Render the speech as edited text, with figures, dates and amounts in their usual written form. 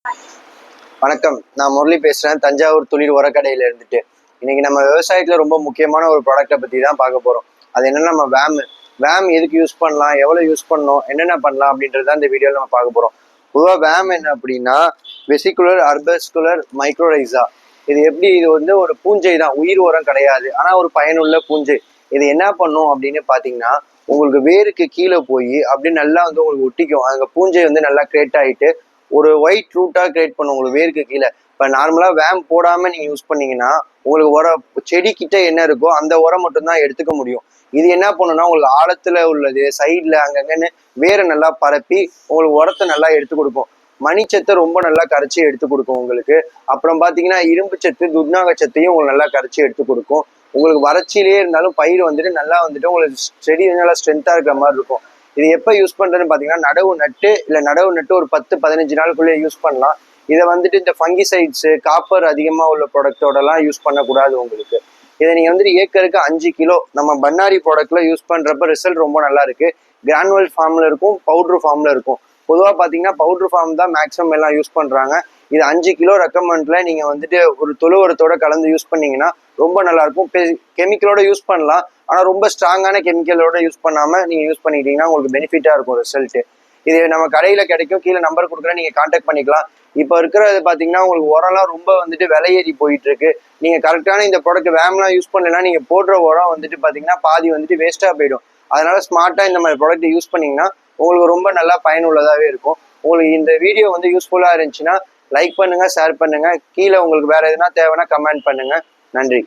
வணக்கம், நான் முரளி பேசுறேன். தஞ்சாவூர் துளிர் உரக்கடையில இருந்துட்டு. இன்னைக்கு நம்ம விவசாயத்துல ரொம்ப முக்கியமான ஒரு ப்ராடக்ட்டை பத்தி தான் பார்க்க போறோம். அது என்னன்னா நம்ம வேம் எதுக்கு யூஸ் பண்ணலாம், எவ்வளவு யூஸ் பண்ணணும், என்னென்ன பண்ணலாம் அப்படின்றது தான் இந்த வீடியோல நம்ம பார்க்க போறோம். பொதுவாக வேம் என்ன அப்படின்னா வெசிகுலர் அர்பஸ்குலர் மைக்ரோரைசா. இது வந்து ஒரு பூஞ்சை தான், உயிர் உரம் கிடையாது, ஆனா ஒரு பயனுள்ள பூஞ்சை. இது என்ன பண்ணும் அப்படின்னு பாத்தீங்கன்னா உங்களுக்கு வேருக்கு கீழே போய் அப்படி நல்லா வந்து உங்களுக்கு ஒட்டிக்கும். அங்க பூஞ்சை வந்து நல்லா கிரியேட் ஆயிட்டு ஒரு ஒயிட் ரூட்டா கிரியேட் பண்ணும் உங்களுக்கு வேருக்கு கீழே. இப்போ நார்மலா வேம் போடாம நீங்க யூஸ் பண்ணீங்கன்னா உங்களுக்கு உரம் செடி கிட்ட என்ன இருக்கோ அந்த உரம் மட்டும்தான் எடுத்துக்க முடியும். இது என்ன பண்ணுன்னா உங்களுக்கு ஆழத்துல உள்ளது சைட்ல அங்கங்கன்னு வேரை நல்லா பரப்பி உங்களுக்கு உரத்தை நல்லா எடுத்து கொடுக்கும். மணிச்சத்தை ரொம்ப நல்லா கரைச்சி எடுத்து கொடுக்கும் உங்களுக்கு. அப்புறம் பாத்தீங்கன்னா இரும்பு சத்து துர்நாக சத்தையும் உங்களுக்கு நல்லா கரைச்சி எடுத்து கொடுக்கும். உங்களுக்கு வறட்சியிலே இருந்தாலும் பயிர் வந்துட்டு நல்லா வந்துட்டு உங்களுக்கு செடி வந்து நல்லா ஸ்ட்ரென்த்தா இருக்கிற மாதிரி இருக்கும். இது எப்போ யூஸ் பண்றதுன்னு பாத்தீங்கன்னா நடவு நட்டு ஒரு 10-15 நாளுக்குள்ளே யூஸ் பண்ணலாம். இதை வந்துட்டு இந்த ஃபங்கிசைட்ஸ் காப்பர் அதிகமா உள்ள ப்ராடக்டோடலாம் யூஸ் பண்ணக்கூடாது உங்களுக்கு. இதை நீங்க வந்துட்டு ஏக்கருக்கு 5 கிலோ நம்ம பண்ணாரி ப்ராடக்ட்ல யூஸ் பண்றப்ப ரிசல்ட் ரொம்ப நல்லா இருக்கு. கிரானுவல் ஃபார்ம்ல இருக்கும், பவுடர் ஃபார்ம்ல இருக்கும். பொதுவாக பார்த்தீங்கன்னா பவுடர் ஃபார்ம் தான் மேக்ஸிமம் எல்லாம் யூஸ் பண்றாங்க. இது 5 கிலோ ரெக்கமெண்ட்ல நீங்க வந்துட்டு ஒரு தொழு உரத்தோட கலந்து யூஸ் பண்ணீங்கன்னா ரொம்ப நல்லா இருக்கும். கெமிக்கலோட யூஸ் பண்ணலாம், ஆனா ரொம்ப ஸ்ட்ராங்கான கெமிக்கலோட யூஸ் பண்ணாம நீங்க யூஸ் பண்ணிக்கிட்டீங்கன்னா உங்களுக்கு பெனிஃபிட்டா இருக்கும் ரிசல்ட். இது நம்ம கடையில கிடைக்கும், கீழே நம்பர் கொடுக்குறேன், நீங்க கான்டாக்ட் பண்ணிக்கலாம். இப்போ இருக்கிறது பாத்தீங்கன்னா உங்களுக்கு உரம்லாம் ரொம்ப வந்துட்டு விலையேறி போயிட்டு இருக்கு. நீங்க கரெக்டான இந்த ப்ராடக்ட் வேம்லாம் யூஸ் பண்ணலாம், நீங்க போடுற உரம் வந்துட்டு பாத்தீங்கன்னா பாதி வந்துட்டு வேஸ்டா போயிடும். அதனால ஸ்மார்ட்டா இந்த மாதிரி ப்ராடக்ட் யூஸ் பண்ணீங்கன்னா உங்களுக்கு ரொம்ப நல்லா பயனுள்ளதாகவே இருக்கும். உங்களுக்கு இந்த வீடியோ வந்து யூஸ்ஃபுல்லா இருந்துச்சுன்னா லைக் பண்ணுங்க, ஷேர் பண்ணுங்க. கீழே உங்களுக்கு வேற எதுனா தேவைன்னா கமெண்ட் பண்ணுங்க. நன்றி.